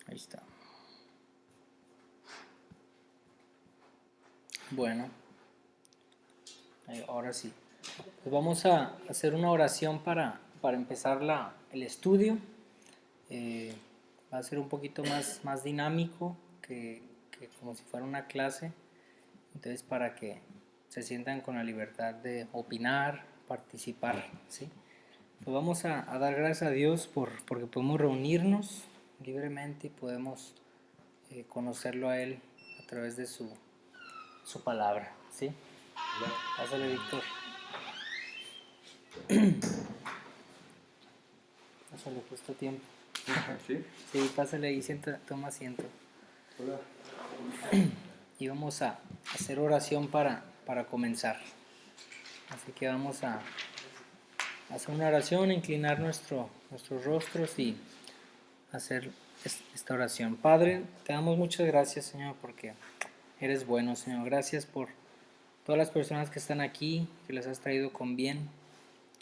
Ahí está. Bueno, ahora sí. Pues vamos a hacer una oración para empezar el estudio. Eh, Va a ser un poquito más dinámico que como si fuera una clase. Entonces, para que se sientan con la libertad de opinar, participar, ¿sí? Pues vamos a dar gracias a Dios porque podemos reunirnos libremente y podemos conocerlo a Él a través de su palabra, ¿sí? Pásale, Víctor. Pásale, justo tiempo. ¿Sí? Sí, pásale y toma asiento. Hola. Y vamos a hacer oración para comenzar. Así que vamos a hacer una oración, inclinar nuestros rostros y hacer esta oración. Padre, te damos muchas gracias, Señor, porque eres bueno, Señor. Gracias por todas las personas que están aquí, que las has traído con bien.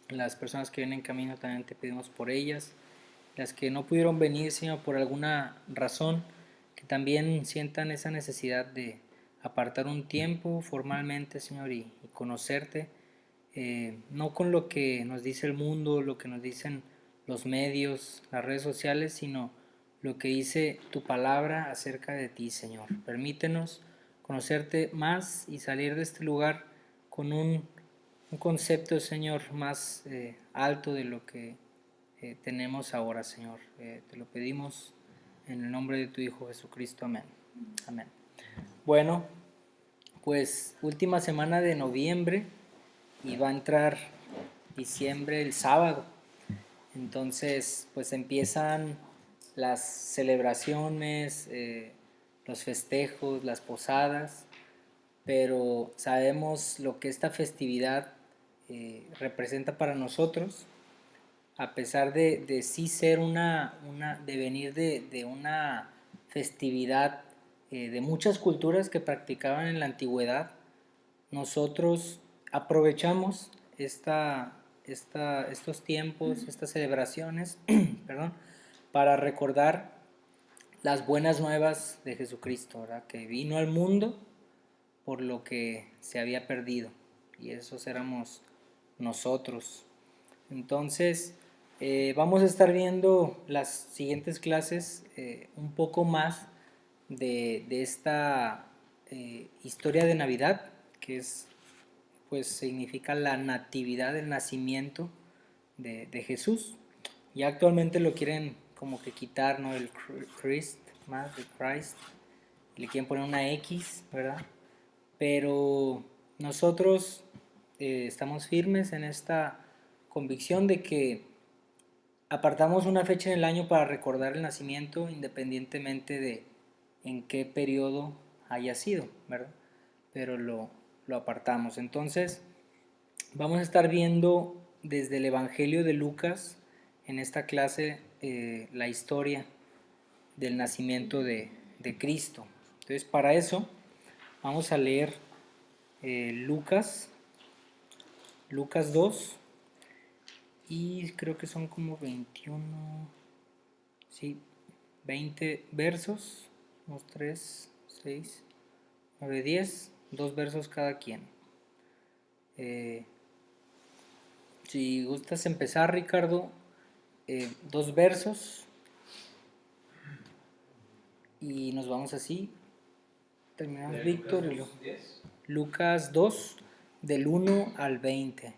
Las personas que vienen en camino también te pedimos por ellas. Las que no pudieron venir, Señor, por alguna razón, que también sientan esa necesidad de apartar un tiempo formalmente, Señor, y conocerte, no con lo que nos dice el mundo, lo que nos dicen los medios, las redes sociales, sino lo que dice tu palabra acerca de ti, Señor. Permítenos conocerte más y salir de este lugar con un concepto, Señor, más alto de lo que tenemos ahora, Señor. Te lo pedimos en el nombre de tu Hijo Jesucristo. Amén. Amén. Bueno, pues última semana de noviembre y va a entrar diciembre el sábado. Entonces, pues empiezan las celebraciones, los festejos, las posadas, pero sabemos lo que esta festividad representa para nosotros, a pesar de sí ser de venir de una festividad de muchas culturas que practicaban en la antigüedad. Nosotros aprovechamos estos tiempos, estas celebraciones, perdón, para recordar las buenas nuevas de Jesucristo, ¿verdad? Que vino al mundo por lo que se había perdido, y esos éramos nosotros. Entonces, vamos a estar viendo las siguientes clases un poco más de esta historia de Navidad, que pues significa la natividad, el nacimiento de Jesús. Y actualmente lo quieren como que quitar, ¿no? El Christ, más de Christ. Le quieren poner una X, ¿verdad? Pero nosotros estamos firmes en esta convicción de que apartamos una fecha en el año para recordar el nacimiento independientemente de en qué periodo haya sido, ¿verdad? Pero lo apartamos. Entonces, vamos a estar viendo desde el Evangelio de Lucas en esta clase la historia del nacimiento de Cristo. Entonces, para eso vamos a leer Lucas 2, y creo que son como 21, sí, 20 versos, unos 3, 6, 9, 10, 2 versos cada quien. Si gustas empezar, Ricardo, 2 versos y nos vamos así. Terminamos Víctor y luego Lucas 2, del 1 al 20.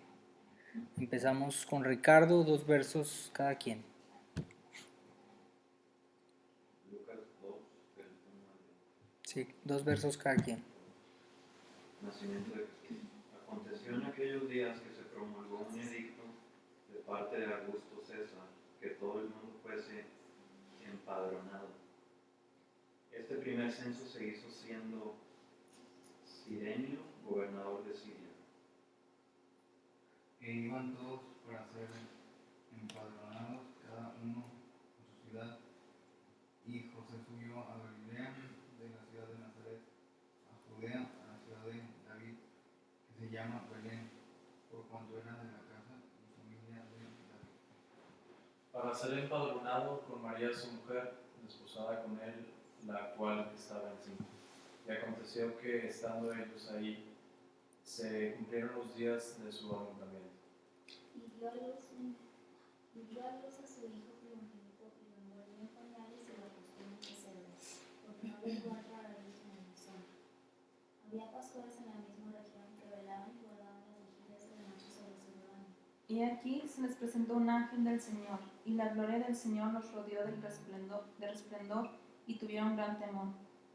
Empezamos con Ricardo, 2 versos cada quien. Lucas 2, del 1 al 20. Sí, 2 versos cada quien. Nacimiento de Jesús. Aconteció en aquellos días que se promulgó un edicto de parte de Augusto César que todo el mundo fuese empadronado. Este primer censo se hizo siendo Cirenio gobernador de Siria. E iban todos para ser empadronados, cada uno en su ciudad. Y José subió a Galilea, de la ciudad de Nazaret, a Judea, a la ciudad de David, que se llama Belén, por cuanto era de la casa y familia de David. Para ser empadronado con María su mujer, desposada con él, la cual estaba encinta. Y aconteció que, estando ellos ahí, se cumplieron los días de su alumbramiento. Y dio a luz a su hijo primogénito y lo envolvió en pañales y lo acostó en un pesebre, porque no le pudo entrar a ellos en el mesón. Había pastores en la misma región que velaban y guardaban las vigilias de la noche sobre su rebaño. Y aquí se les presentó un ángel del Señor, y la gloria del Señor los rodeó de resplandor, y tuvieron gran temor.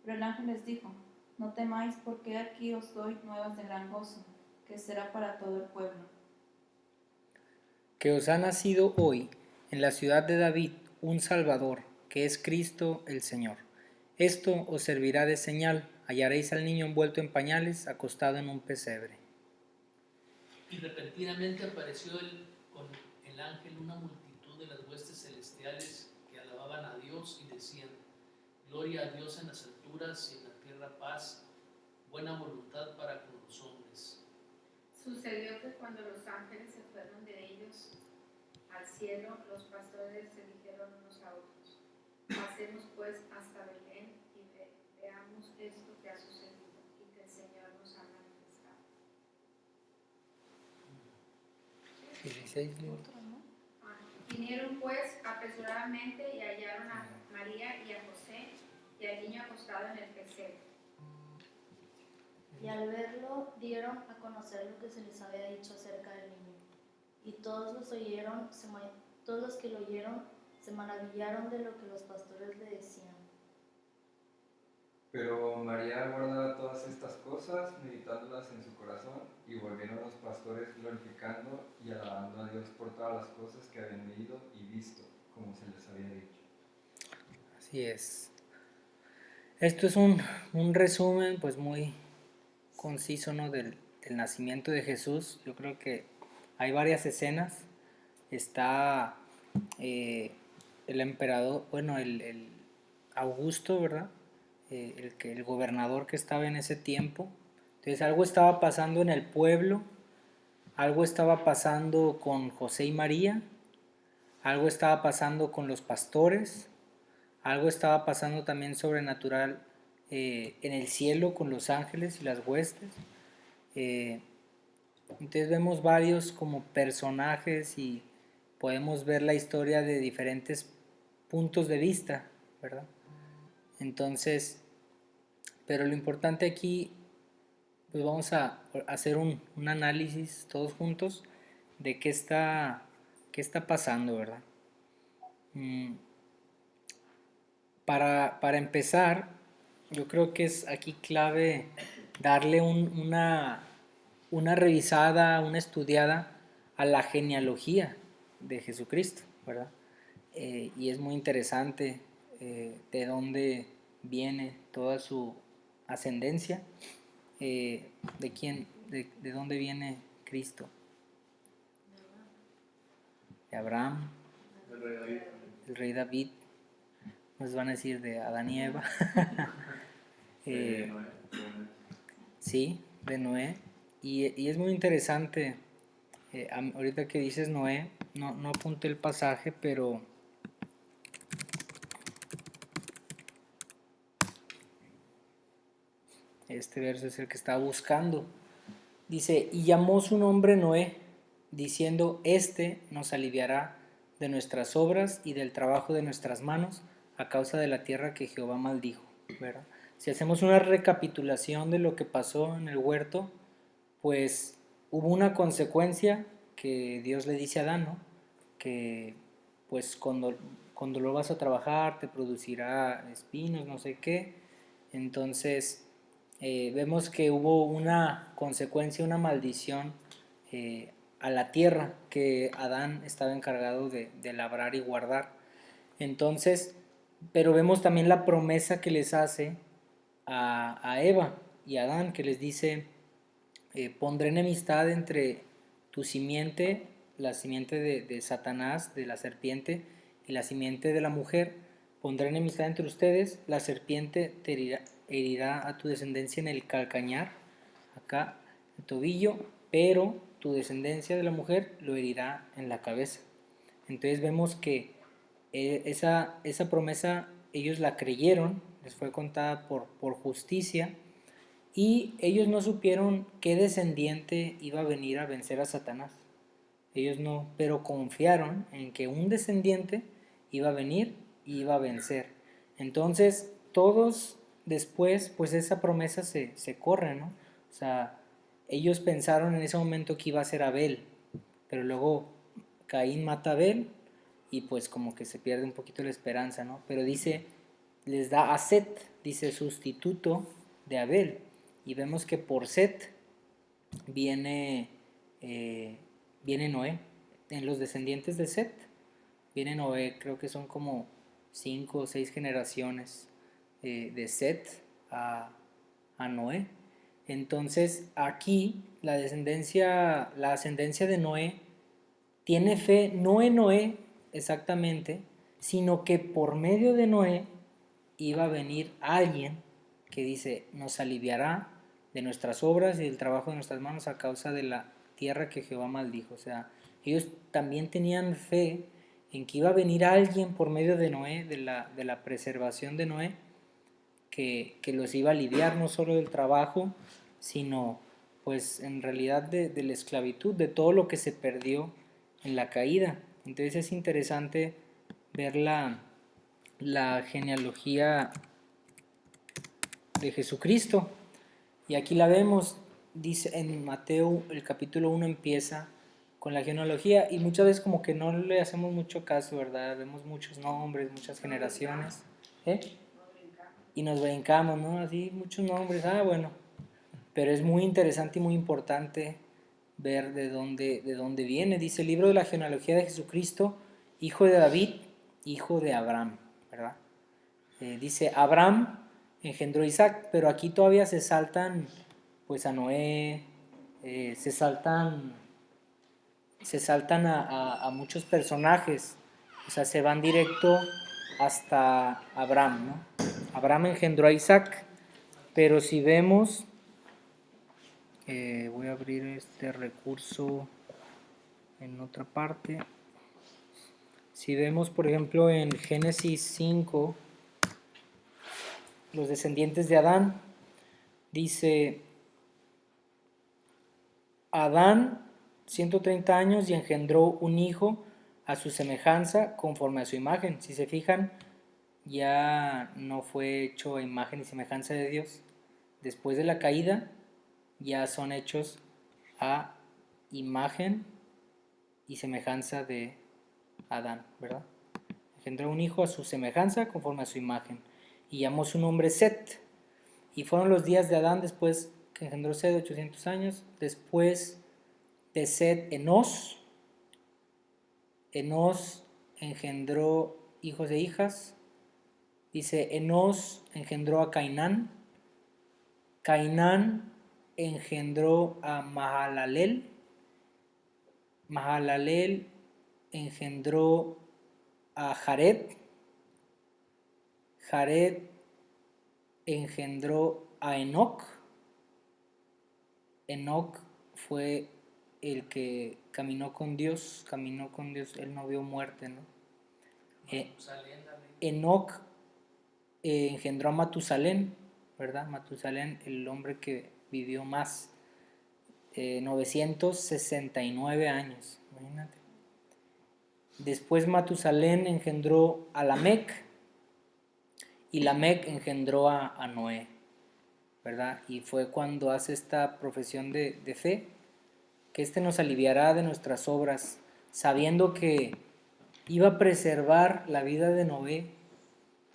Pero el ángel les dijo: no temáis, porque aquí os doy nuevas de gran gozo, que será para todo el pueblo. Que os ha nacido hoy en la ciudad de David un Salvador, que es Cristo el Señor. Esto os servirá de señal: hallaréis al niño envuelto en pañales, acostado en un pesebre. Y repentinamente apareció con el ángel una multitud de las huestes celestiales que alababan a Dios y decían: gloria a Dios en las alturas y en la tierra paz, buena voluntad para con los hombres. Sucedió que cuando los ángeles se fueron de ellos al cielo, los pastores se dijeron unos a otros: pasemos pues hasta Belén y veamos esto que ha sucedido y que el Señor nos ha manifestado. 16 libros. Vinieron pues apresuradamente y hallaron a María y a José y al niño acostado en el pesebre. Y al verlo dieron a conocer lo que se les había dicho acerca del niño. Y todos los que lo oyeron se maravillaron de lo que los pastores le decían. Pero María guardaba todas estas cosas, meditándolas en su corazón, y volvieron los pastores glorificando y alabando a Dios por todas las cosas que habían leído y visto, como se les había dicho. Así es. Esto es un resumen pues muy conciso, ¿no? del nacimiento de Jesús. Yo creo que hay varias escenas. Está el emperador, bueno, el Augusto, ¿verdad? El gobernador que estaba en ese tiempo. Entonces algo estaba pasando en el pueblo, algo estaba pasando con José y María, algo estaba pasando con los pastores, algo estaba pasando también sobrenatural en el cielo con los ángeles y las huestes. Entonces vemos varios como personajes y podemos ver la historia de diferentes puntos de vista, ¿verdad? Entonces, pero lo importante aquí, pues vamos a hacer un análisis todos juntos de qué está pasando, ¿verdad? Para empezar, yo creo que es aquí clave darle una revisada, una estudiada a la genealogía de Jesucristo, ¿verdad? Y es muy interesante de dónde viene toda su ascendencia, de dónde viene Cristo. De Abraham, el rey David, nos van a decir de Adán y Eva. Sí, de Noé. Y es muy interesante, ahorita que dices Noé, no apunté el pasaje, pero este verso es el que estaba buscando. Dice: y llamó su nombre Noé, diciendo: este nos aliviará de nuestras obras y del trabajo de nuestras manos, a causa de la tierra que Jehová maldijo, ¿verdad? Si hacemos una recapitulación de lo que pasó en el huerto, pues hubo una consecuencia que Dios le dice a Adán, ¿no? Que pues cuando lo vas a trabajar te producirá espinos, no sé qué. Entonces vemos que hubo una consecuencia, una maldición a la tierra que Adán estaba encargado de labrar y guardar. Entonces, pero vemos también la promesa que les hace a Eva y a Adán, que les dice: pondré enemistad entre tu simiente, la simiente de Satanás, de la serpiente, y la simiente de la mujer. Pondré enemistad entre ustedes, la serpiente te herirá a tu descendencia en el calcañar, acá, el tobillo, pero tu descendencia de la mujer lo herirá en la cabeza. Entonces vemos que esa promesa ellos la creyeron, les fue contada por justicia, y ellos no supieron qué descendiente iba a venir a vencer a Satanás. Ellos no, pero confiaron en que un descendiente iba a venir y iba a vencer. Entonces, todos después, pues esa promesa se corre, ¿no? O sea, ellos pensaron en ese momento que iba a ser Abel, pero luego Caín mata a Abel y pues como que se pierde un poquito la esperanza, ¿no? Pero dice, les da a Set, dice sustituto de Abel, y vemos que por Set viene Noé. En los descendientes de Set viene Noé, creo que son como 5 o 6 generaciones de Set a Noé. Entonces aquí la ascendencia de Noé tiene fe no en Noé exactamente, sino que por medio de Noé iba a venir alguien que dice, nos aliviará de nuestras obras y del trabajo de nuestras manos a causa de la tierra que Jehová maldijo. O sea, ellos también tenían fe en que iba a venir alguien por medio de Noé, de la preservación de Noé, que los iba a aliviar no solo del trabajo, sino pues en realidad de la esclavitud, de todo lo que se perdió en la caída. Entonces es interesante ver la genealogía de Jesucristo. Y aquí la vemos, dice en Mateo el capítulo 1 empieza con la genealogía y muchas veces como que no le hacemos mucho caso, ¿verdad? Vemos muchos nombres, muchas generaciones, y nos brincamos, ¿no? Así muchos nombres, bueno, pero es muy interesante y muy importante ver de dónde viene. Dice el libro de la genealogía de Jesucristo, hijo de David, hijo de Abraham, ¿verdad? Dice Abraham engendró a Isaac, pero aquí todavía se saltan pues a Noé, se saltan a muchos personajes, o sea, se van directo hasta Abraham, ¿no? Abraham engendró a Isaac, pero si vemos, voy a abrir este recurso en otra parte. Si vemos, por ejemplo, en Génesis 5, los descendientes de Adán, dice, Adán 130 años y engendró un hijo a su semejanza conforme a su imagen. Si se fijan, ya no fue hecho a imagen y semejanza de Dios. Después de la caída, ya son hechos a imagen y semejanza de Adán, ¿verdad? Engendró un hijo a su semejanza conforme a su imagen y llamó su nombre Set. Y fueron los días de Adán después que engendró Set 800 años. Después de Set, Enos. Enos engendró hijos e hijas. Dice, Enos engendró a Cainán. Cainán engendró a Mahalalel. Mahalalel engendró a Jared. Jared engendró a Enoc. Enoc fue el que caminó con Dios, él no vio muerte, ¿no? Enoc engendró a Matusalén, ¿verdad? Matusalén, el hombre que vivió más, 969 años, imagínate. Después Matusalén engendró a Lamec, y Lamec engendró a Noé, ¿verdad? Y fue cuando hace esta profesión de fe, que nos aliviará de nuestras obras, sabiendo que iba a preservar la vida de Noé,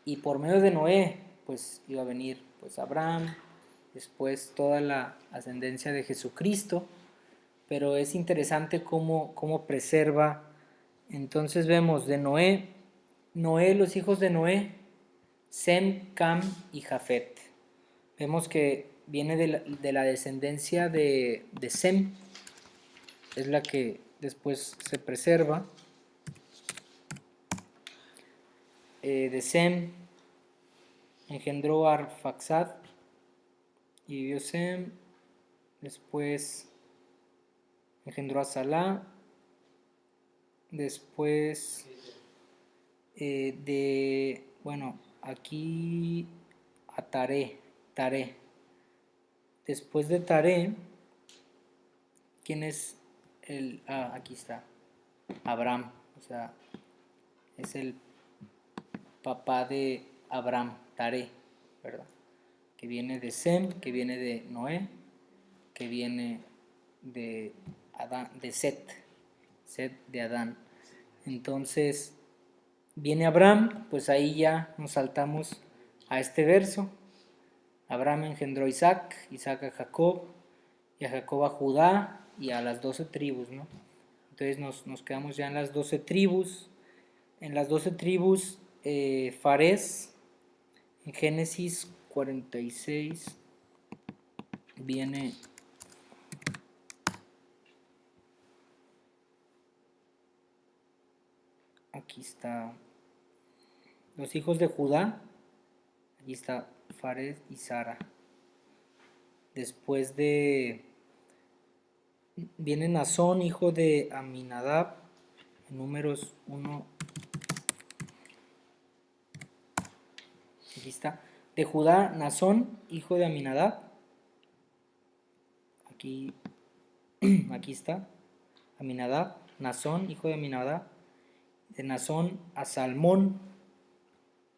y por medio de Noé, pues iba a venir pues Abraham, después toda la ascendencia de Jesucristo, pero es interesante cómo preserva. Entonces vemos de Noé, los hijos de Noé, Sem, Cam y Jafet. Vemos que viene de la descendencia de Sem, es la que después se preserva. De Sem engendró a Arfaxad y vivió Sem. Después engendró a Salá. Después aquí a Taré. Después de Taré, ¿quién es el? Aquí está, Abraham, o sea, es el papá de Abraham, Taré, ¿verdad? Que viene de Sem, que viene de Noé, que viene de Adán, de Set de Adán. Entonces, viene Abraham, pues ahí ya nos saltamos a este verso. Abraham engendró a Isaac, Isaac a Jacob, y a Jacob a Judá, y a las 12 tribus, ¿no? Entonces nos quedamos ya en las 12 tribus. En las 12 tribus, Fares, en Génesis 46, viene aquí está los hijos de Judá, aquí está Fares y Sara. Después viene Nazón, hijo de Aminadab, en Números 1. Aquí está. De Judá, Nazón, hijo de Aminadab. Aquí está. Aminadab, Nazón, hijo de Aminadab. De Nazón a Salmón.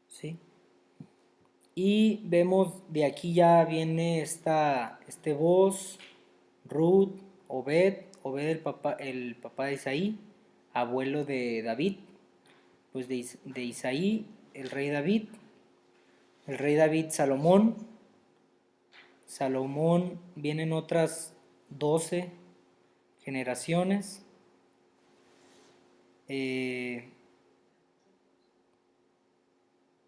¿Sí? Y vemos de aquí ya viene este Boz, Ruth, Obed el papá de Isaí, abuelo de David, pues de Isaí, el rey David, Salomón, vienen otras 12 generaciones,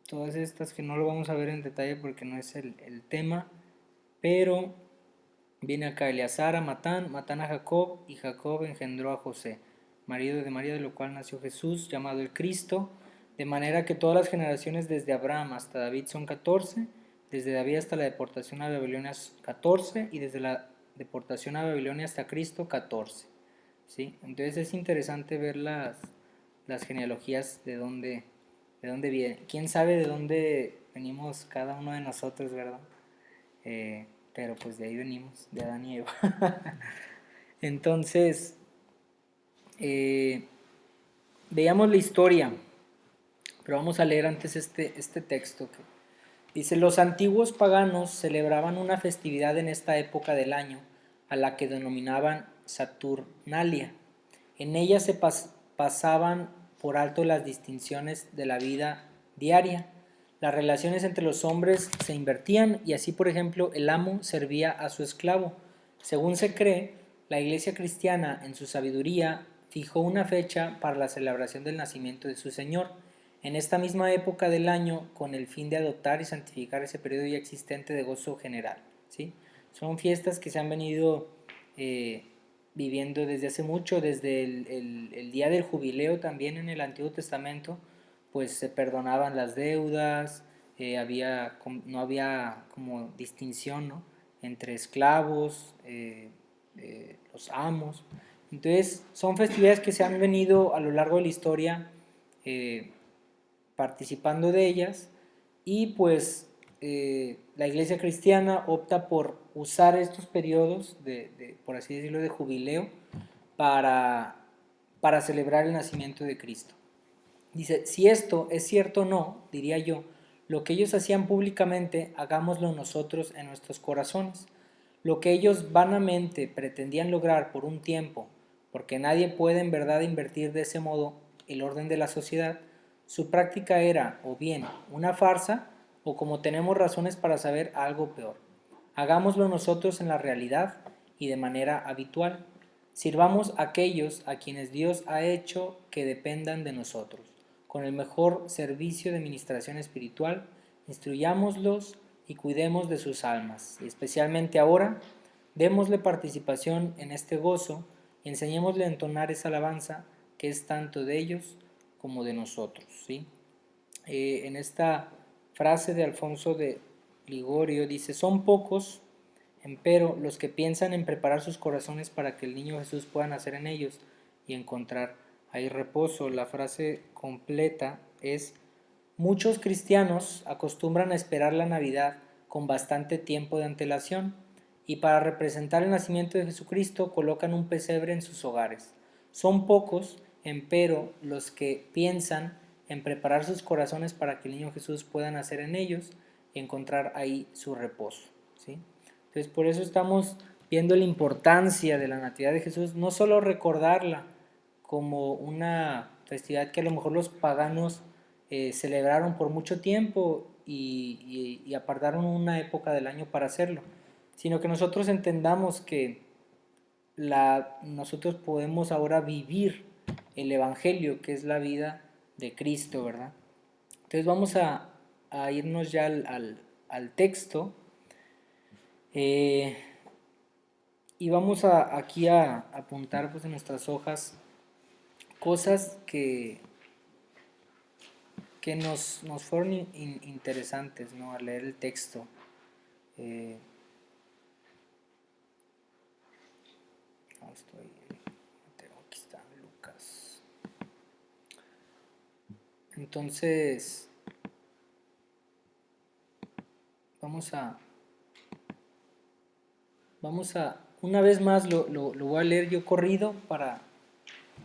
todas estas que no lo vamos a ver en detalle porque no es el tema, pero viene acá Eleazar a Matán a Jacob, y Jacob engendró a José, marido de María, de lo cual nació Jesús, llamado el Cristo, de manera que todas las generaciones desde Abraham hasta David son 14, desde David hasta la deportación a Babilonia 14, y desde la deportación a Babilonia hasta Cristo 14. ¿Sí? Entonces es interesante ver las genealogías de dónde viene. ¿Quién sabe de dónde venimos cada uno de nosotros, verdad? Pero pues de ahí venimos, de Adán y Eva. Entonces, veamos la historia, pero vamos a leer antes este texto que dice: los antiguos paganos celebraban una festividad en esta época del año, a la que denominaban Saturnalia. En ella se pasaban por alto las distinciones de la vida diaria. Las relaciones entre los hombres se invertían y así, por ejemplo, el amo servía a su esclavo. Según se cree, la Iglesia cristiana, en su sabiduría, fijó una fecha para la celebración del nacimiento de su Señor, en esta misma época del año, con el fin de adoptar y santificar ese periodo ya existente de gozo general. ¿Sí? Son fiestas que se han venido viviendo desde hace mucho, desde el día del jubileo también en el Antiguo Testamento, pues se perdonaban las deudas, no había como distinción, ¿no?, entre esclavos, los amos. Entonces son festividades que se han venido a lo largo de la historia participando de ellas, y pues la Iglesia cristiana opta por usar estos periodos por así decirlo, de jubileo para celebrar el nacimiento de Cristo. Dice: si esto es cierto o no, diría yo, lo que ellos hacían públicamente, hagámoslo nosotros en nuestros corazones. Lo que ellos vanamente pretendían lograr por un tiempo, porque nadie puede en verdad invertir de ese modo el orden de la sociedad, su práctica era o bien una farsa, o, como tenemos razones para saber, algo peor. Hagámoslo nosotros en la realidad y de manera habitual. Sirvamos a aquellos a quienes Dios ha hecho que dependan de nosotros, con el mejor servicio de ministración espiritual. Instruyámoslos y cuidemos de sus almas, y especialmente ahora, démosle participación en este gozo y enseñémosle a entonar esa alabanza que es tanto de ellos como de nosotros. ¿Sí? En esta frase de Alfonso de Ligorio dice: son pocos, empero, los que piensan en preparar sus corazones para que el niño Jesús pueda nacer en ellos y encontrar ahí reposo. La frase completa es: Muchos cristianos acostumbran a esperar la Navidad con bastante tiempo de antelación y para representar el nacimiento de Jesucristo colocan un pesebre en sus hogares. Son pocos, empero, los que piensan en preparar sus corazones para que el niño Jesús pueda nacer en ellos y encontrar ahí su reposo, ¿sí? Entonces, por eso estamos viendo la importancia de la Natividad de Jesús, no solo recordarla como una festividad que a lo mejor los paganos celebraron por mucho tiempo y apartaron una época del año para hacerlo, sino que nosotros entendamos que nosotros podemos ahora vivir el Evangelio, que es la vida de Cristo, ¿verdad? Entonces vamos a irnos ya al texto y vamos aquí a apuntar pues, en nuestras hojas cosas que nos fueron interesantes, ¿no? Al leer el texto. Aquí está Lucas. Entonces, vamos a una vez más lo voy a leer yo corrido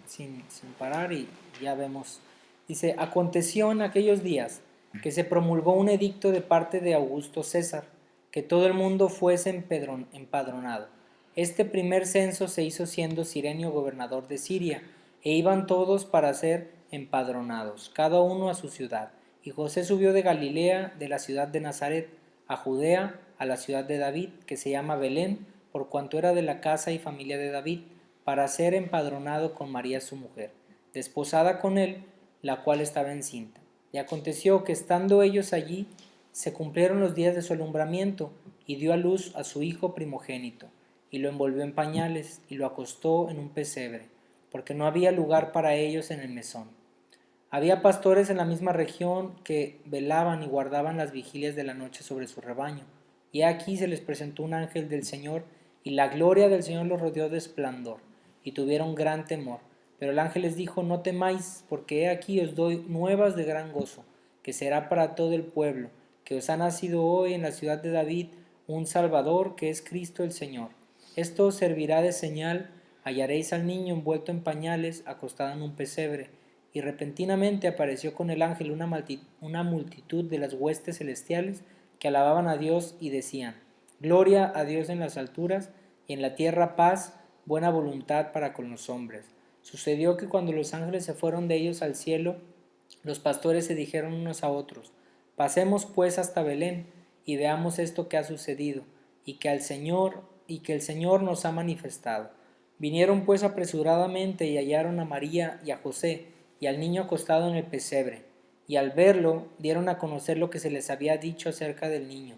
sin parar y ya vemos. Dice, aconteció en aquellos días que se promulgó un edicto de parte de Augusto César, que todo el mundo fuese empadronado. Este primer censo se hizo siendo Cirenio gobernador de Siria, e iban todos para ser empadronados, cada uno a su ciudad. Y José subió de Galilea, de la ciudad de Nazaret, a Judea, a la ciudad de David, que se llama Belén, por cuanto era de la casa y familia de David, para ser empadronado con María su mujer, desposada con él, la cual estaba encinta. Y aconteció que estando ellos allí, se cumplieron los días de su alumbramiento, y dio a luz a su hijo primogénito, y lo envolvió en pañales, y lo acostó en un pesebre, porque no había lugar para ellos en el mesón. Había pastores en la misma región que velaban y guardaban las vigilias de la noche sobre su rebaño, y aquí se les presentó un ángel del Señor, y la gloria del Señor los rodeó de esplendor, y tuvieron gran temor. Pero el ángel les dijo, no temáis, porque he aquí os doy nuevas de gran gozo, que será para todo el pueblo, que os ha nacido hoy en la ciudad de David un Salvador, que es Cristo el Señor. Esto os servirá de señal, hallaréis al niño envuelto en pañales, acostado en un pesebre. Y repentinamente apareció con el ángel una multitud de las huestes celestiales que alababan a Dios y decían, gloria a Dios en las alturas y en la tierra paz, buena voluntad para con los hombres. Sucedió que cuando los ángeles se fueron de ellos al cielo, los pastores se dijeron unos a otros, pasemos pues hasta Belén y veamos esto que ha sucedido y que el Señor nos ha manifestado. Vinieron pues apresuradamente y hallaron a María y a José y al niño acostado en el pesebre, y al verlo dieron a conocer lo que se les había dicho acerca del niño,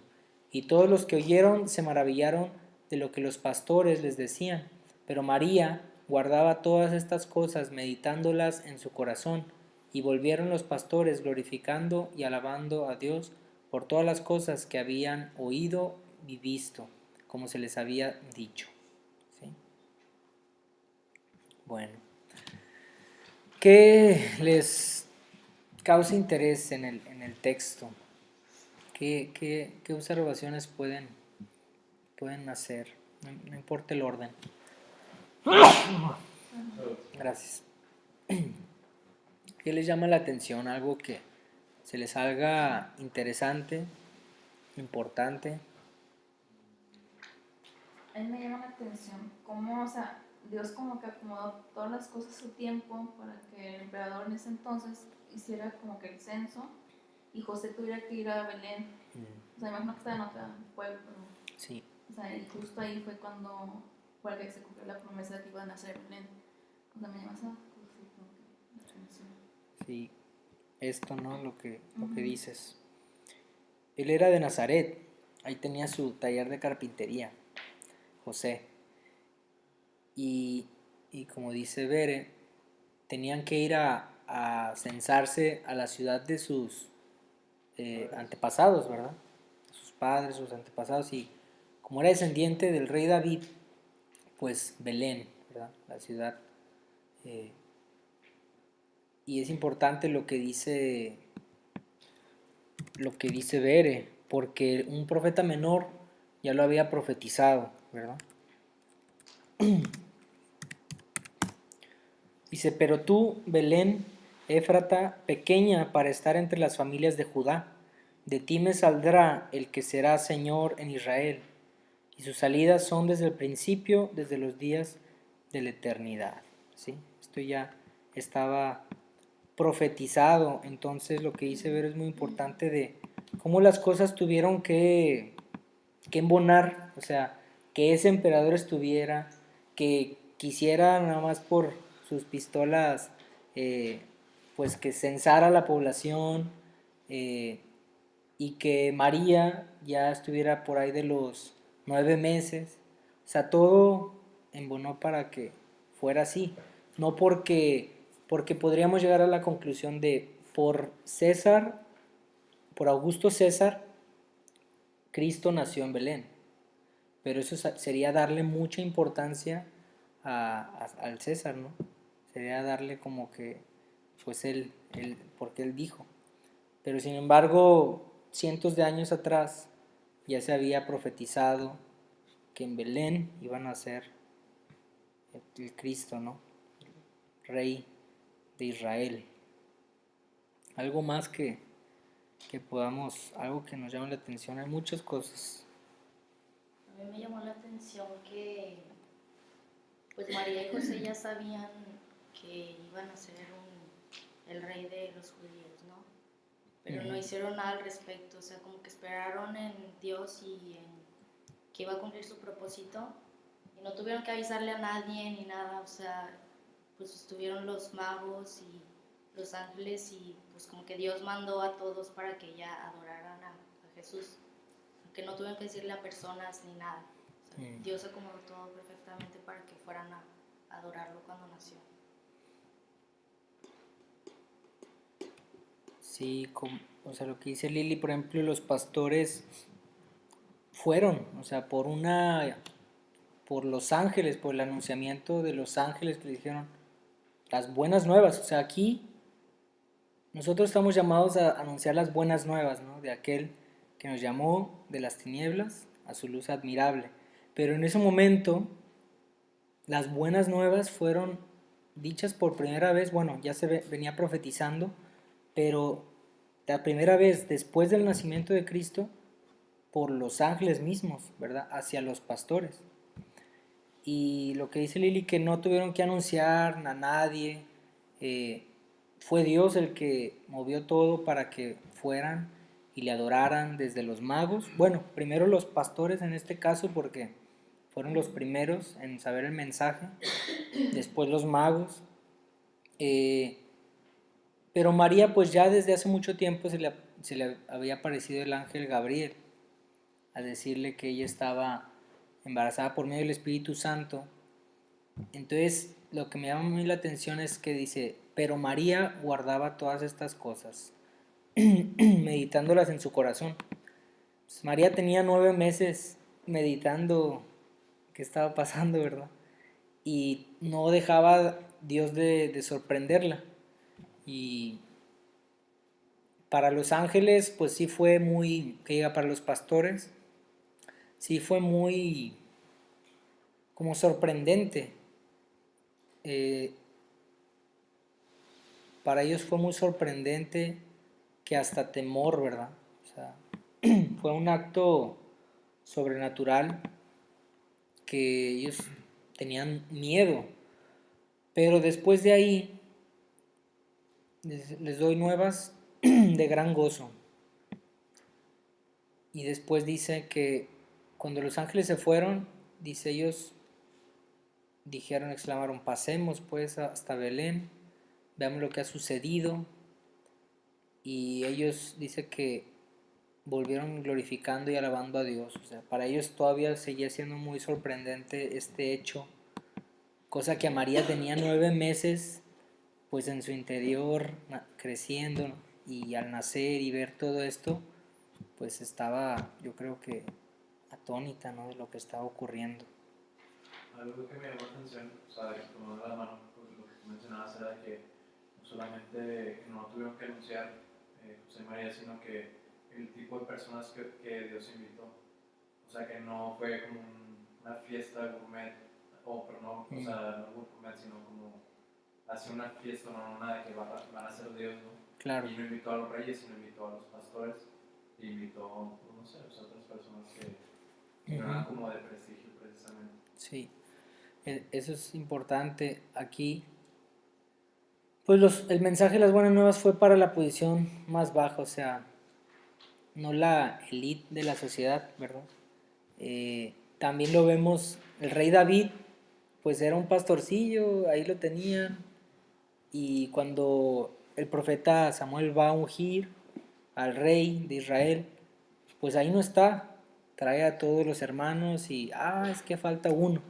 y todos los que oyeron se maravillaron de lo que los pastores les decían, pero María guardaba todas estas cosas meditándolas en su corazón, y volvieron los pastores glorificando y alabando a Dios por todas las cosas que habían oído y visto, como se les había dicho. ¿Sí? Bueno. ¿Qué les causa interés en el texto? ¿Qué observaciones pueden hacer? No importa el orden. Gracias. ¿Qué les llama la atención? Algo que se les haga interesante, importante. A mí me llama la atención cómo, o sea, Dios como que acomodó todas las cosas a su tiempo para que el emperador en ese entonces hiciera como que el censo y José tuviera que ir a Belén. O sea, imagino que estaba en otro pueblo. Sí. O sea, y justo ahí fue cuando fue que se cumplió la promesa de que iban a nacer en Belén. O sea, me llama esa atención. Sí, esto, ¿no? Lo que dices. Él era de Nazaret, ahí tenía su taller de carpintería, José. Y como dice Bere, tenían que ir a censarse a la ciudad de sus antepasados, ¿verdad? Sus padres, sus antepasados. Y como era descendiente del rey David, pues Belén, ¿verdad? La ciudad. Y es importante lo que dice lo que dice Bere, porque un profeta menor ya lo había profetizado, ¿verdad? Dice, pero tú, Belén, Éfrata, pequeña para estar entre las familias de Judá, de ti me saldrá el que será Señor en Israel, y sus salidas son desde el principio, desde los días de la eternidad. ¿Sí? Esto ya estaba profetizado, entonces lo que dice Ver es muy importante de cómo las cosas tuvieron que embonar, o sea, que ese emperador estuviera, que quisiera nada más por sus pistolas, pues que censara la población, y que María ya estuviera por ahí de los 9 meses, o sea, todo embonó para que fuera así, no porque podríamos llegar a la conclusión de por César, por Augusto César, Cristo nació en Belén, pero eso sería darle mucha importancia al César, ¿no? Sería darle como que, pues porque él dijo. Pero sin embargo, cientos de años atrás ya se había profetizado que en Belén iba a nacer el Cristo, ¿no? El Rey de Israel. Algo más que podamos, algo que nos llame la atención, hay muchas cosas. A mí me llamó la atención que pues María y José ya sabían que iban a ser el rey de los judíos, ¿no? Pero no hicieron nada al respecto, o sea, como que esperaron en Dios y en que iba a cumplir su propósito y no tuvieron que avisarle a nadie ni nada, o sea, pues estuvieron los magos y los ángeles y pues como que Dios mandó a todos para que ya adoraran a Jesús, que no tuvieron que decirle a personas ni nada. O sea, Dios acomodó todo perfectamente para que fueran a adorarlo cuando nació. Sí, o sea, lo que dice Lili, por ejemplo, los pastores fueron, o sea, por los ángeles, por el anunciamiento de los ángeles que le dijeron las buenas nuevas. O sea, aquí nosotros estamos llamados a anunciar las buenas nuevas, ¿no? De aquel que nos llamó de las tinieblas a su luz admirable. Pero en ese momento, las buenas nuevas fueron dichas por primera vez, bueno, ya se venía profetizando, pero la primera vez después del nacimiento de Cristo, por los ángeles mismos, ¿verdad? Hacia los pastores. Y lo que dice Lili, que no tuvieron que anunciar a nadie, fue Dios el que movió todo para que fueran y le adoraran desde los magos. Bueno, primero los pastores en este caso, porque fueron los primeros en saber el mensaje, después los magos. Pero María, pues ya desde hace mucho tiempo se le había aparecido el ángel Gabriel a decirle que ella estaba embarazada por medio del Espíritu Santo. Entonces, lo que me llama muy la atención es que dice, pero María guardaba todas estas cosas, meditándolas en su corazón. Pues María tenía 9 meses meditando qué estaba pasando, ¿verdad? Y no dejaba Dios de sorprenderla. Y para los ángeles, pues sí fue muy, que diga, para los pastores, sí fue muy como sorprendente. Para ellos fue muy sorprendente, que hasta temor, ¿verdad? O sea, fue un acto sobrenatural que ellos tenían miedo. Pero después de ahí les doy nuevas de gran gozo. Y después dice que cuando los ángeles se fueron, dice, ellos dijeron, exclamaron, pasemos pues hasta Belén, veamos lo que ha sucedido. Y ellos, dice que volvieron glorificando y alabando a Dios. O sea, para ellos todavía seguía siendo muy sorprendente este hecho, cosa que a María tenía 9 meses pues en su interior creciendo, y al nacer y ver todo esto, pues estaba, yo creo que atónita, ¿no? De lo que estaba ocurriendo. Algo que me llamó la atención, o sea, tomando la mano, pues, lo que tú mencionabas era que no solamente no tuvieron que anunciar José y María, sino que el tipo de personas que Dios invitó. O sea, que no fue como una fiesta gourmet, perdón, o sea, no gourmet, sino como hace una fiesta, no nada de que van a ser Dios, ¿no? Claro. Y no invitó a los reyes, sino invitó a los pastores, e invitó, no sé, pues, a otras personas que no eran como de prestigio precisamente. Sí, eso es importante aquí. Pues el mensaje de las buenas nuevas fue para la posición más baja, o sea, no la élite de la sociedad, ¿verdad? También lo vemos, el rey David, pues era un pastorcillo, ahí lo tenían, y cuando el profeta Samuel va a ungir al rey de Israel, pues ahí no está, trae a todos los hermanos y, es que falta uno,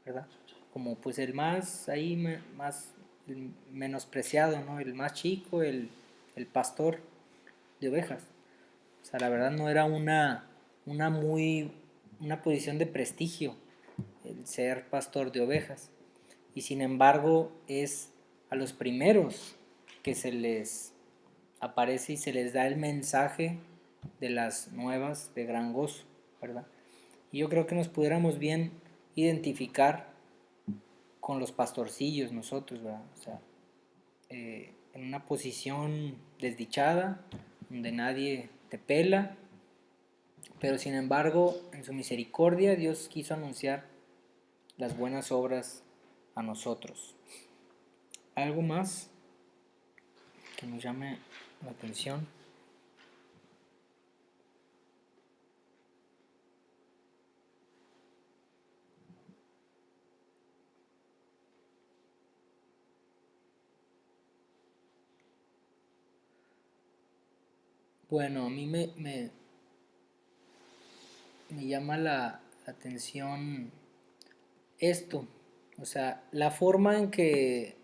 ¿verdad? Como pues el más ahí, más el menospreciado, ¿no? El más chico, el pastor de ovejas. O sea, la verdad no era una posición de prestigio el ser pastor de ovejas. Y sin embargo es a los primeros que se les aparece y se les da el mensaje de las nuevas de gran gozo, ¿verdad? Y yo creo que nos pudiéramos bien identificar con los pastorcillos nosotros, ¿verdad? O sea, en una posición desdichada, donde nadie te pela, pero sin embargo, en su misericordia, Dios quiso anunciar las buenas obras a nosotros. ¿Algo más que nos llame la atención? Bueno, a mí me llama la atención esto, o sea, la forma en que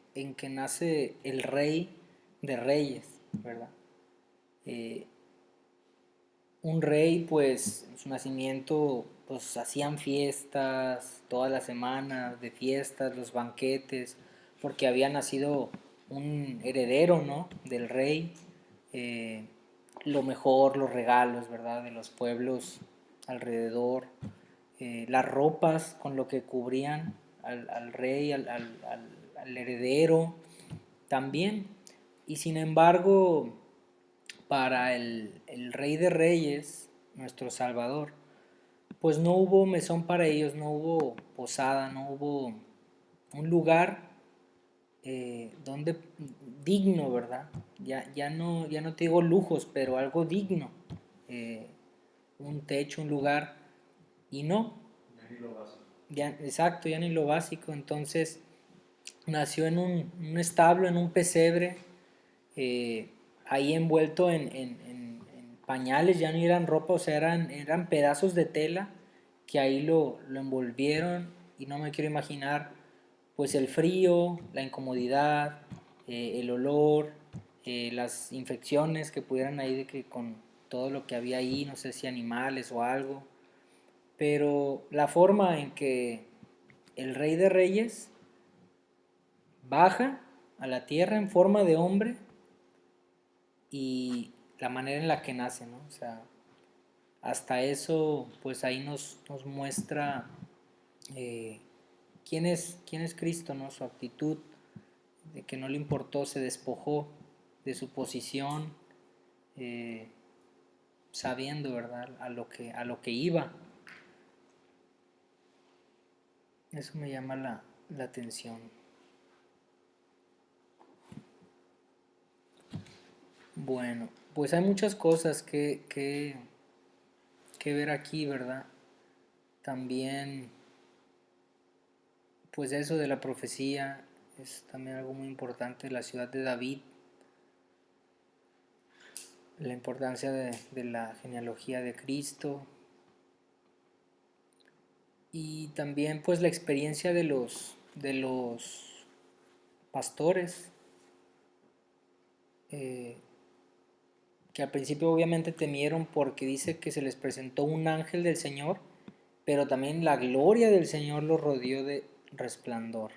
nace el rey de reyes, ¿verdad? Un rey, pues, en su nacimiento, pues, hacían fiestas todas las semanas, de fiestas, los banquetes, porque había nacido un heredero, ¿no?, del rey, lo mejor, los regalos, ¿verdad?, de los pueblos alrededor, las ropas con lo que cubrían al rey, al heredero, también. Y sin embargo, para el Rey de Reyes, nuestro Salvador, pues no hubo mesón para ellos, no hubo posada, no hubo un lugar donde digno, ¿verdad? Ya no te digo lujos, pero algo digno, un techo, un lugar, y no. Ya ni lo básico. Exacto, ya ni lo básico. Entonces nació en un establo, en un pesebre, ahí envuelto en pañales, ya no eran ropa, o sea, eran pedazos de tela que ahí lo envolvieron, y no me quiero imaginar pues el frío, la incomodidad, el olor, las infecciones que pudieran ahí de que con todo lo que había ahí, no sé si animales o algo, pero la forma en que el Rey de Reyes baja a la tierra en forma de hombre, y la manera en la que nace, ¿no? O sea, hasta eso, pues ahí nos muestra quién es Cristo, ¿no? Su actitud, de que no le importó, se despojó de su posición, sabiendo, ¿verdad?, a lo que iba. Eso me llama la atención. Bueno, pues hay muchas cosas que ver aquí, ¿verdad? También, pues eso de la profecía es también algo muy importante. La ciudad de David, la importancia de la genealogía de Cristo, y también pues la experiencia de los pastores, que al principio obviamente temieron, porque dice que se les presentó un ángel del Señor, pero también la gloria del Señor los rodeó de resplandor,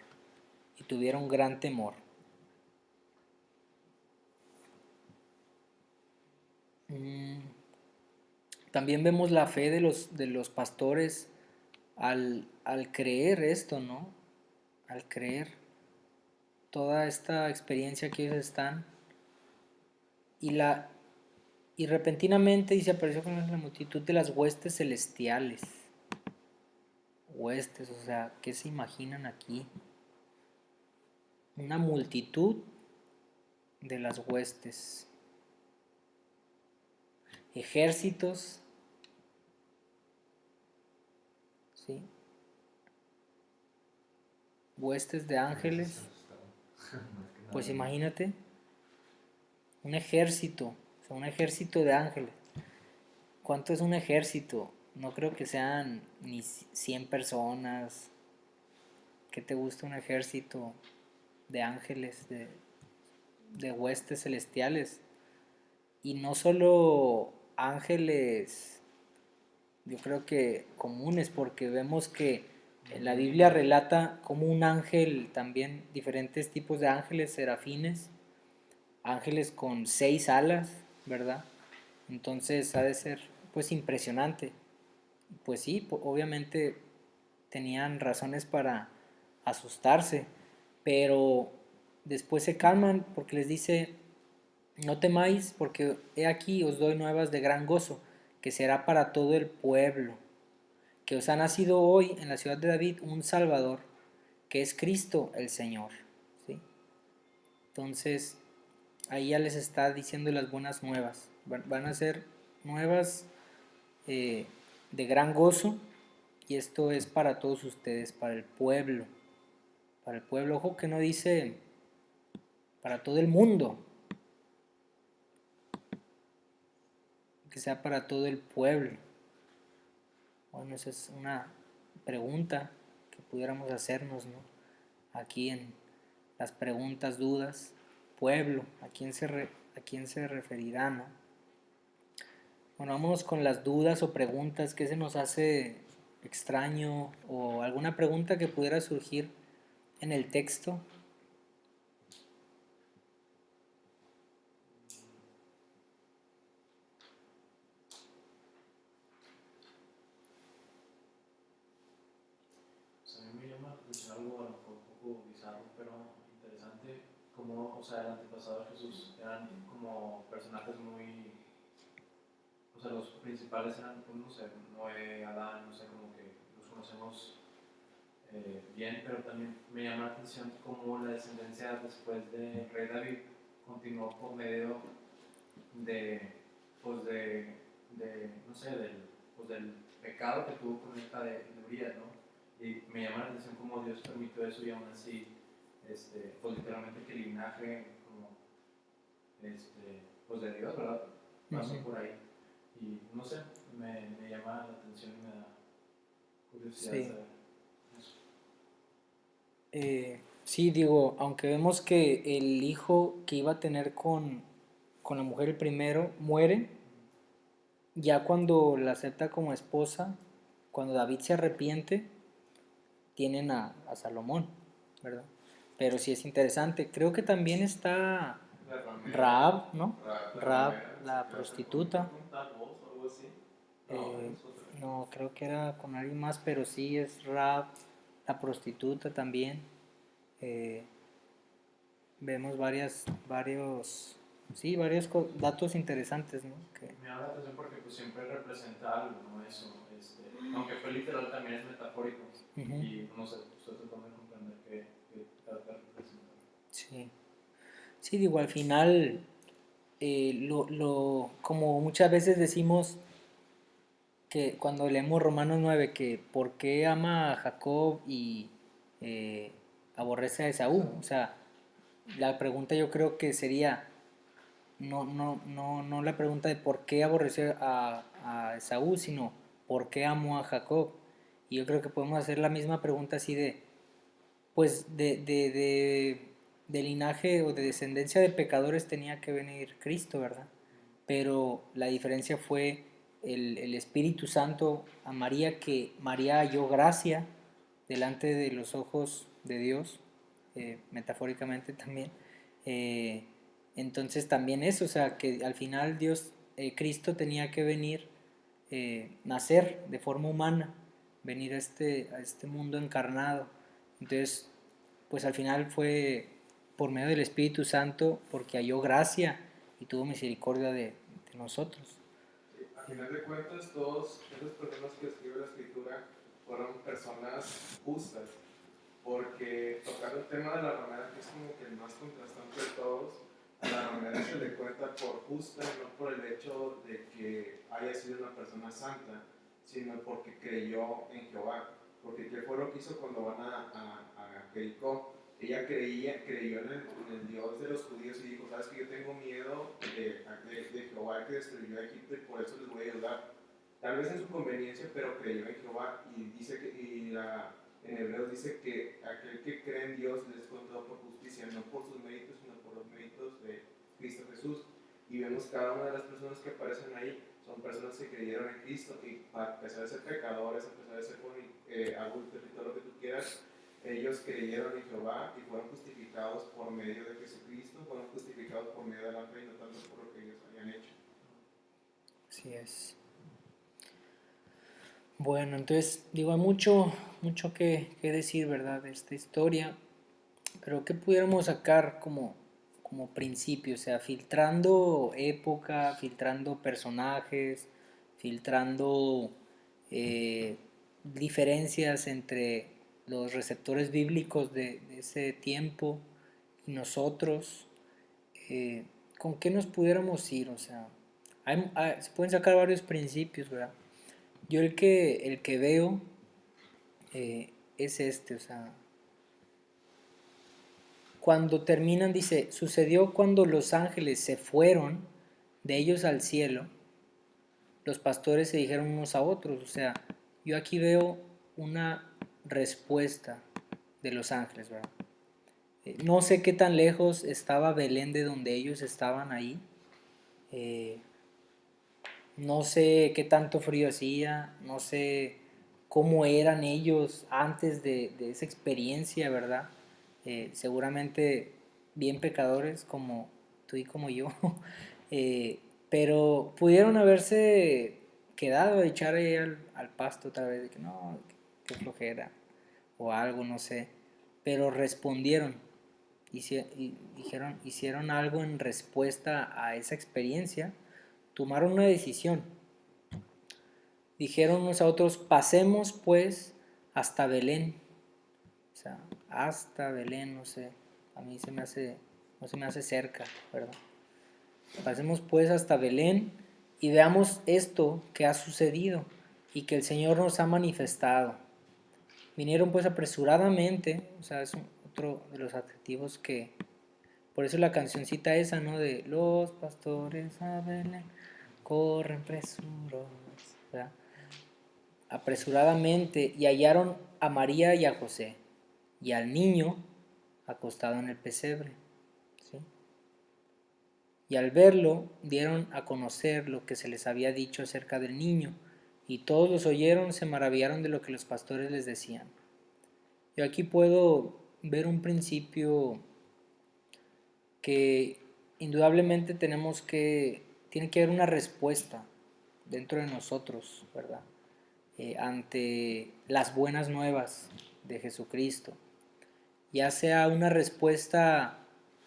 y tuvieron gran temor. también vemos la fe de los pastores al creer esto, ¿no? Al creer toda esta experiencia que ellos están y repentinamente se apareció con la multitud de las huestes celestiales. Huestes, o sea, ¿qué se imaginan aquí? Una multitud de las huestes. Ejércitos, ¿sí? Huestes de ángeles. Pues imagínate, un ejército, o sea, un ejército de ángeles. ¿Cuánto es un ejército? No creo que sean ni 100 personas. ¿Qué te gusta un ejército de ángeles, de huestes celestiales? Y no solo ángeles, yo creo que comunes, porque vemos que la Biblia relata como un ángel, también diferentes tipos de ángeles, serafines, ángeles con 6 alas, ¿verdad? Entonces ha de ser pues impresionante. Pues sí, obviamente tenían razones para asustarse, pero después se calman porque les dice, no temáis, porque he aquí os doy nuevas de gran gozo, que será para todo el pueblo, que os ha nacido hoy en la ciudad de David un Salvador, que es Cristo el Señor. ¿Sí? Entonces, ahí ya les está diciendo las buenas nuevas. Van a ser nuevas de gran gozo, y esto es para todos ustedes, para el pueblo. Para el pueblo, ojo que no dice para todo el mundo, que sea para todo el pueblo. Bueno, esa es una pregunta que pudiéramos hacernos, ¿no? Aquí en las preguntas, dudas, pueblo, ¿a quién se referirá, no? Bueno, vámonos con las dudas o preguntas. ¿Qué se nos hace extraño o alguna pregunta que pudiera surgir en el texto? Pues a mí me llama la atención algo a lo mejor un poco bizarro, pero interesante, como, o sea, el antepasado de Jesús eran como personajes muy, o sea, los principales eran, pues, no sé, Noé, Adán, no sé, como que los conocemos bien, pero también me llama la atención cómo la descendencia después del rey David continuó por medio de, pues no sé, pues del pecado que tuvo con esta de Urias, ¿no? Y me llama la atención cómo Dios permitió eso y aún así, pues literalmente que el linaje como, pues de Dios, ¿verdad? Pasó por ahí. Y no sé, me llama la atención y me da curiosidad saber eso. Sí, digo, aunque vemos que el hijo que iba a tener con la mujer el primero muere, ya cuando la acepta como esposa, cuando David se arrepiente, tienen a Salomón, ¿verdad? Pero sí es interesante. Creo que también está Rahab, ¿no? Rahab, la prostituta. No, creo que era con alguien más, pero sí es Rahab, la prostituta también. Vemos varios datos interesantes, ¿no? Me llama la atención porque pues siempre representa algo, ¿no? Eso, aunque fue literal también es metafórico. Y no sé, ustedes tratando de comprender qué trata de representar. Sí. Sí, digo, al final, como muchas veces decimos que cuando leemos Romanos 9, que por qué ama a Jacob y aborrece a Esaú. O sea, la pregunta yo creo que sería, no la pregunta de por qué aborreció a Esaú, sino por qué amó a Jacob. Y yo creo que podemos hacer la misma pregunta así de, pues de linaje o de descendencia de pecadores tenía que venir Cristo, ¿verdad? Pero la diferencia fue el Espíritu Santo a María, que María halló gracia delante de los ojos de Dios, metafóricamente también. Entonces también eso, o sea, que al final Cristo tenía que venir nacer de forma humana, venir a este mundo encarnado. Entonces, pues al final fue por medio del Espíritu Santo, porque halló gracia y tuvo misericordia de nosotros. Sí, a final de cuentas, todas esas personas que escriben la escritura fueron personas justas, porque tocando el tema de la ramera, que es como que el más contrastante de todos, a la ramera se le cuenta por justa, no por el hecho de que haya sido una persona santa, sino porque creyó en Jehová. Porque ¿qué fue lo que hizo cuando van a Jericó? Ella creyó en el Dios de los judíos y dijo, sabes que yo tengo miedo de Jehová que destruyó a Egipto y por eso les voy a ayudar. Tal vez en su conveniencia, pero creyó en Jehová y dice que, en Hebreos dice que aquel que cree en Dios les es contado por justicia, no por sus méritos, sino por los méritos de Cristo Jesús. Y vemos cada una de las personas que aparecen ahí, son personas que creyeron en Cristo y a pesar de ser pecadores, a pesar de ser adúlteros y todo lo que tú quieras, ellos creyeron en Jehová y fueron justificados por medio de Jesucristo, fueron justificados por medio de la fe y no tanto por lo que ellos habían hecho. Así es. Bueno, entonces, digo, hay mucho que decir, ¿verdad?, de esta historia, pero ¿qué pudiéramos sacar como principio? O sea, filtrando época, filtrando personajes, filtrando diferencias entre los receptores bíblicos de ese tiempo y nosotros, ¿con qué nos pudiéramos ir? O sea, se pueden sacar varios principios, ¿verdad? Yo el que veo es o sea, cuando terminan, dice, sucedió cuando los ángeles se fueron de ellos al cielo, los pastores se dijeron unos a otros, o sea, yo aquí veo una respuesta de los ángeles, ¿verdad? No sé qué tan lejos estaba Belén de donde ellos estaban ahí, no sé qué tanto frío hacía, no sé cómo eran ellos antes de esa experiencia, ¿verdad? Seguramente bien pecadores como tú y como yo, pero pudieron haberse quedado a echar ahí al pasto otra vez, de que no, qué flojera, o algo, no sé, pero respondieron, hicieron algo en respuesta a esa experiencia, tomaron una decisión. Dijeron unos a otros, pasemos pues hasta Belén. O sea, hasta Belén, no sé, a mí no se me hace cerca, ¿verdad? Pasemos pues hasta Belén y veamos esto que ha sucedido y que el Señor nos ha manifestado. Vinieron pues apresuradamente, o sea, es otro de los adjetivos que, por eso la cancioncita esa, ¿no? De los pastores a Belén corren presurosos, ¿verdad? Apresuradamente, y hallaron a María y a José y al niño acostado en el pesebre, ¿sí? Y al verlo dieron a conocer lo que se les había dicho acerca del niño, y todos los oyeron, se maravillaron de lo que los pastores les decían. Yo aquí puedo ver un principio que indudablemente tiene que haber una respuesta dentro de nosotros, ¿verdad? Ante las buenas nuevas de Jesucristo, ya sea una respuesta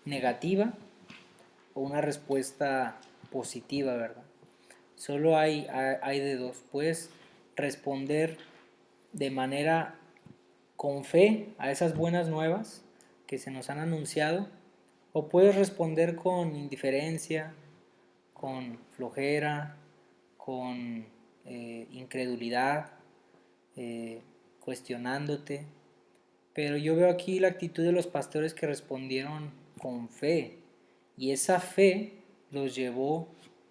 negativa o una respuesta positiva, ¿verdad? Solo hay de dos. Puedes responder de manera con fe a esas buenas nuevas que se nos han anunciado, o puedes responder con indiferencia, con flojera, con incredulidad, cuestionándote. Pero yo veo aquí la actitud de los pastores que respondieron con fe, y esa fe los llevó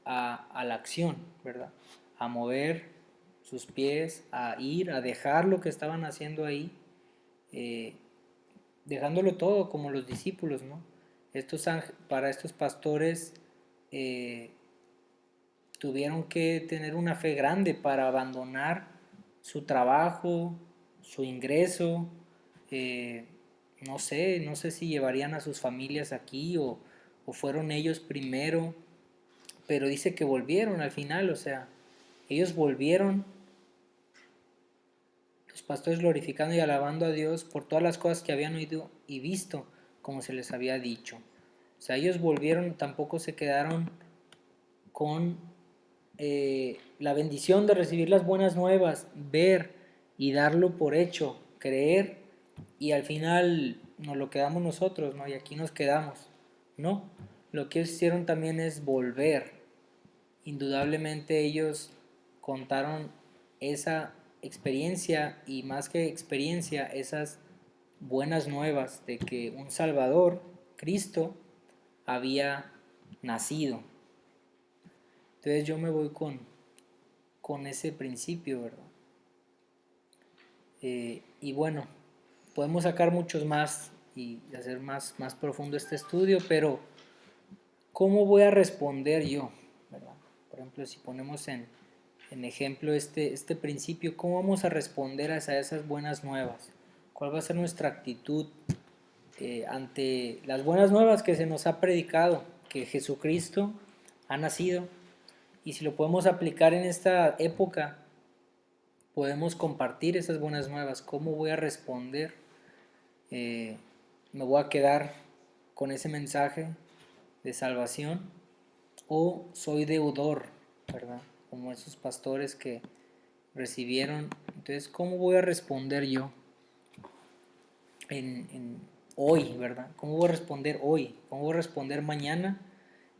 a la acción, ¿verdad? A mover sus pies, a ir, a dejar lo que estaban haciendo ahí, dejándolo todo como los discípulos, ¿no? Para estos pastores tuvieron que tener una fe grande para abandonar su trabajo, su ingreso, no sé si llevarían a sus familias aquí o fueron ellos primero, pero dice que volvieron al final, o sea, Ellos volvieron, los pastores glorificando y alabando a Dios por todas las cosas que habían oído y visto, como se les había dicho. O sea, ellos volvieron, tampoco se quedaron con la bendición de recibir las buenas nuevas, ver y darlo por hecho, creer, y al final nos lo quedamos nosotros, ¿no? Y aquí nos quedamos, ¿no? Lo que ellos hicieron también es volver. Indudablemente ellos contaron esa experiencia, y más que experiencia, esas buenas nuevas de que un Salvador, Cristo, había nacido. Entonces yo me voy con ese principio, ¿verdad? Y bueno, podemos sacar muchos más y hacer más profundo este estudio, pero ¿cómo voy a responder yo? ¿Verdad? Por ejemplo, si ponemos en ejemplo este principio, ¿cómo vamos a responder a esas buenas nuevas? ¿Cuál va a ser nuestra actitud ante las buenas nuevas que se nos ha predicado, que Jesucristo ha nacido? Y si lo podemos aplicar en esta época, podemos compartir esas buenas nuevas. ¿Cómo voy a responder? ¿Me voy a quedar con ese mensaje de salvación o soy deudor, ¿verdad? Como esos pastores que recibieron. Entonces, ¿cómo voy a responder yo en hoy, ¿verdad? ¿Cómo voy a responder hoy? ¿Cómo voy a responder mañana?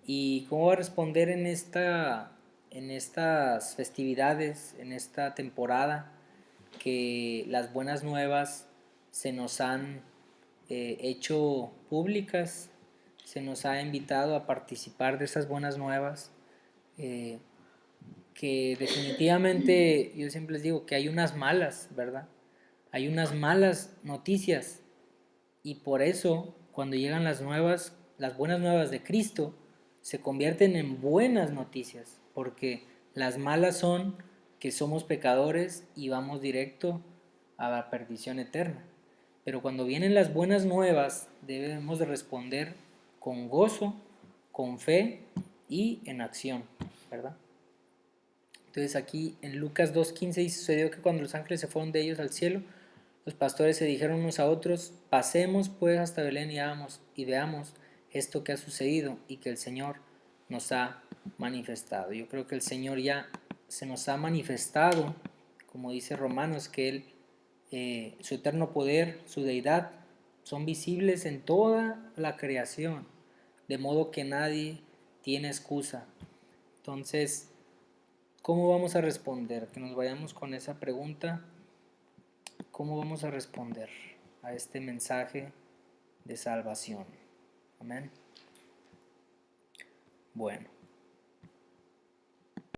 ¿Y cómo voy a responder en estas festividades, en esta temporada que las buenas nuevas se nos han hecho públicas, se nos ha invitado a participar de esas buenas nuevas, que definitivamente yo siempre les digo que hay unas malas, ¿verdad? Hay unas malas noticias, y por eso cuando llegan las buenas nuevas de Cristo, se convierten en buenas noticias, porque las malas son que somos pecadores y vamos directo a la perdición eterna. Pero cuando vienen las buenas nuevas, debemos de responder con gozo, con fe y en acción, ¿verdad? Entonces aquí en Lucas 2:15 dice: sucedió que cuando los ángeles se fueron de ellos al cielo, los pastores se dijeron unos a otros: pasemos pues hasta Belén y veamos esto que ha sucedido y que el Señor nos ha manifestado. Yo creo que el Señor ya se nos ha manifestado, como dice Romanos, que Él, su eterno poder, su deidad, son visibles en toda la creación, de modo que nadie tiene excusa. Entonces, ¿cómo vamos a responder? Que nos vayamos con esa pregunta. ¿Cómo vamos a responder a este mensaje de salvación? Amén. Bueno.